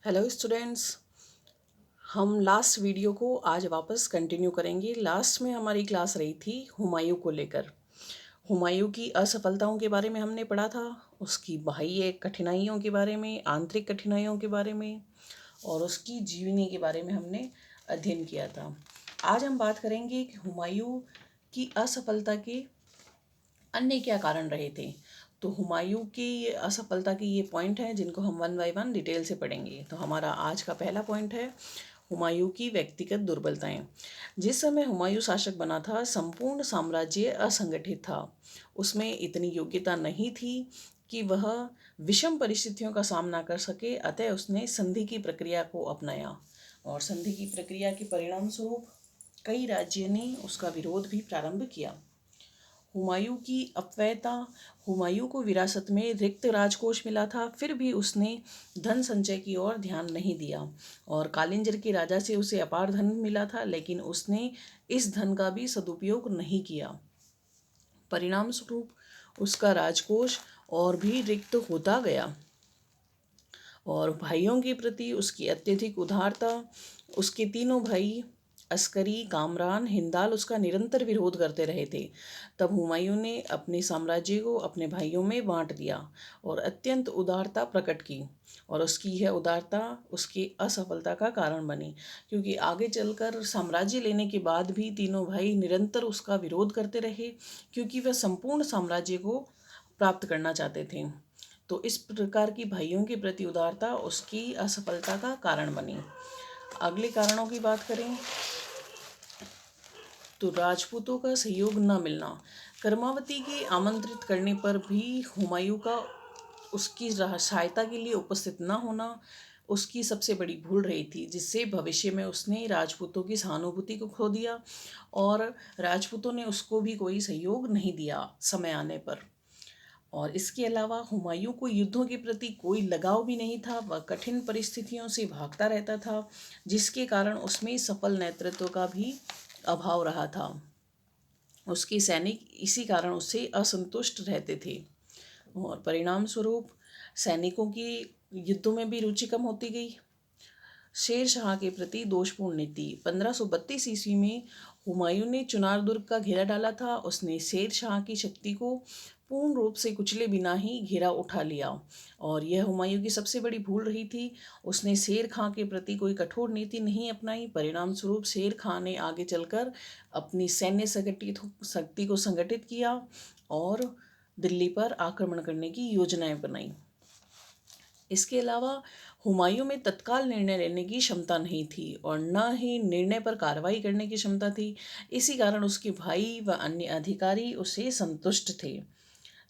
Hello students. हम last video को आज वापस कंटिन्यू करेंगे। लास्ट में हमारी क्लास रही थी हुमायूं को लेकर। हुमायूं की असफलताओं के बारे में हमने पढ़ा था, उसकी बाह्य कठिनाइयों के बारे में, आंतरिक कठिनाइयों के बारे में और उसकी जीवनी के बारे में हमने अध्ययन किया था। आज हम बात करेंगे कि हुमायूं की असफलता के अन्य क्या कारण रहे थे। तो हुमायूं की असफलता के ये पॉइंट हैं जिनको हम वन बाय वन डिटेल से पढ़ेंगे। तो हमारा आज का पहला पॉइंट है हुमायूं की व्यक्तिगत दुर्बलताएं। जिस समय हुमायूं शासक बना था, संपूर्ण साम्राज्य असंगठित था। उसमें इतनी योग्यता नहीं थी कि वह विषम परिस्थितियों का सामना कर सके, अतः उसने संधि की प्रक्रिया को अपनाया और संधि की प्रक्रिया के परिणाम स्वरूप कई राज्यों ने उसका विरोध भी प्रारंभ किया। हुमायूं की अपव्ययता। हुमायूं को विरासत में रिक्त राजकोष मिला था, फिर भी उसने धन संचय की ओर ध्यान नहीं दिया और कालिंजर के राजा से उसे अपार धन मिला था, लेकिन उसने इस धन का भी सदुपयोग नहीं किया। परिणाम स्वरूप उसका राजकोष और भी रिक्त होता गया और भाइयों के प्रति उसकी अत्यधिक उदारता। उसके तीनों भाई अस्करी, कामरान, हिंदाल उसका निरंतर विरोध करते रहे थे। तब हुमायूं ने अपने साम्राज्य को अपने भाइयों में बांट दिया और अत्यंत उदारता प्रकट की और उसकी यह उदारता उसकी असफलता का कारण बनी, क्योंकि आगे चलकर साम्राज्य लेने के बाद भी तीनों भाई निरंतर उसका विरोध करते रहे, क्योंकि वह संपूर्ण साम्राज्य को प्राप्त करना चाहते थे। तो इस प्रकार की भाइयों के प्रति उदारता उसकी असफलता का कारण बनी। अगले कारणों की बात करें तो राजपूतों का सहयोग न मिलना। कर्मावती के आमंत्रित करने पर भी हुमायूं का उसकी सहायता के लिए उपस्थित न होना उसकी सबसे बड़ी भूल रही थी, जिससे भविष्य में उसने राजपूतों की सहानुभूति को खो दिया और राजपूतों ने उसको भी कोई सहयोग नहीं दिया समय आने पर। और इसके अलावा हुमायूं को युद्धों के प्रति कोई लगाव भी नहीं था। वह कठिन परिस्थितियों से भागता रहता था, जिसके कारण उसमें सफल नेतृत्व का भी अभाव रहा था। उसके सैनिक इसी कारण उससे असंतुष्ट रहते थे और परिणाम स्वरूप सैनिकों की युद्धों में भी रुचि कम होती गई। शेर शाह के प्रति दोषपूर्ण नीति। 1532 ईस्वी में हुमायूं ने चुनार दुर्ग का घेरा डाला था। उसने शेर शाह की शक्ति को पूर्ण रूप से कुचले बिना ही घेरा उठा लिया और यह हुमायूं की सबसे बड़ी भूल रही थी। उसने शेर खां के प्रति कोई कठोर नीति नहीं अपनाई। परिणाम स्वरूप शेर खां ने आगे चलकर अपनी सैन्य संगठित शक्ति को संगठित किया और दिल्ली पर आक्रमण करने की योजनाएं बनाई। इसके अलावा हुमायूं में तत्काल निर्णय लेने की क्षमता नहीं थी और न ही निर्णय पर कार्रवाई करने की क्षमता थी। इसी कारण उसके भाई व अन्य अधिकारी उससे संतुष्ट थे,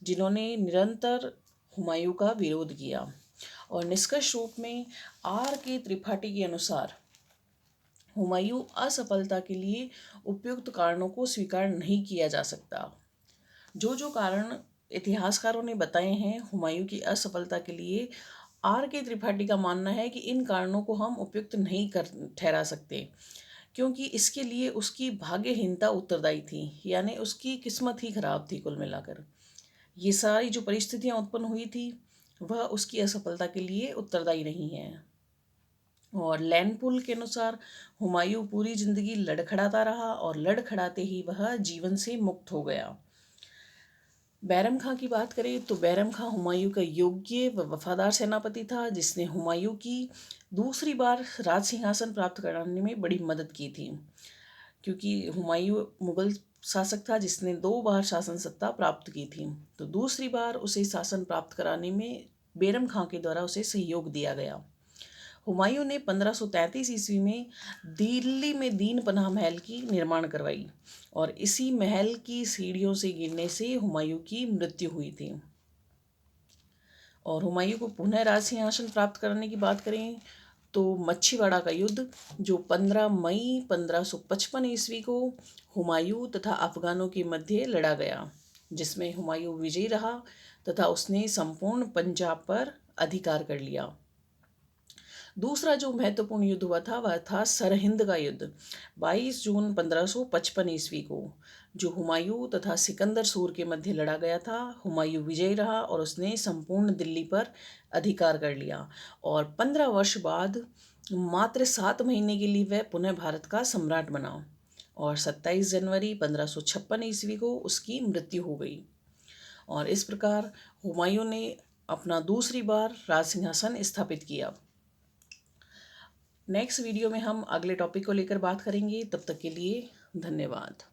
जिन्होंने निरंतर हुमायूं का विरोध किया। और निष्कर्ष रूप में आर के त्रिपाठी के अनुसार हुमायूं असफलता के लिए उपयुक्त कारणों को स्वीकार नहीं किया जा सकता। जो जो कारण इतिहासकारों ने बताए हैं हुमायूं की असफलता के लिए, आर के त्रिपाठी का मानना है कि इन कारणों को हम उपयुक्त नहीं कर ठहरा सकते, क्योंकि इसके लिए उसकी भाग्यहीनता उत्तरदायी थी, यानी उसकी किस्मत ही खराब थी। कुल मिलाकर ये सारी जो परिस्थितियां उत्पन्न हुई थी वह उसकी असफलता के लिए उत्तरदायी नहीं है। और लैंडपुल के अनुसार हुमायूं पूरी जिंदगी लड़खड़ाता रहा और लड़खड़ाते ही वह जीवन से मुक्त हो गया। बैरम खां की बात करें तो बैरम खां हुमायूं का योग्य व वफादार सेनापति था, जिसने हुमायूं की दूसरी बार राज सिंहासन प्राप्त कराने में बड़ी मदद की थी, क्योंकि हुमायूं मुगल शासक था जिसने 2 बार शासन सत्ता प्राप्त की थी। तो दूसरी बार उसे शासन प्राप्त कराने में बैरम खां के द्वारा उसे सहयोग दिया गया। हुमायूं ने 1533 ईस्वी में दिल्ली में दीन पनाह महल की निर्माण करवाई और इसी महल की सीढ़ियों से गिरने से हुमायूं की मृत्यु हुई थी। और हुमायूं को पुनः राज सिंहासन प्राप्त करने की बात करें तो मच्छीवाड़ा का युद्ध, जो 15 मई 1555 ईस्वी को हुमायूं तथा अफगानों के मध्य लड़ा गया, जिसमें हुमायूं विजयी रहा तथा उसने संपूर्ण पंजाब पर अधिकार कर लिया। दूसरा जो महत्वपूर्ण युद्ध हुआ था वह था सरहिंद का युद्ध, 22 जून 1555 ईस्वी को, जो हुमायूं तथा सिकंदर सूर के मध्य लड़ा गया था। हुमायूं विजयी रहा और उसने संपूर्ण दिल्ली पर अधिकार कर लिया और 15 वर्ष बाद मात्र 7 महीने के लिए वह पुनः भारत का सम्राट बना और 27 जनवरी 1556 ईस्वी को उसकी मृत्यु हो गई। और इस प्रकार हुमायूं ने अपना दूसरी बार राज सिंहासन स्थापित किया। नेक्स्ट वीडियो में हम अगले टॉपिक को लेकर बात करेंगे। तब तक के लिए धन्यवाद।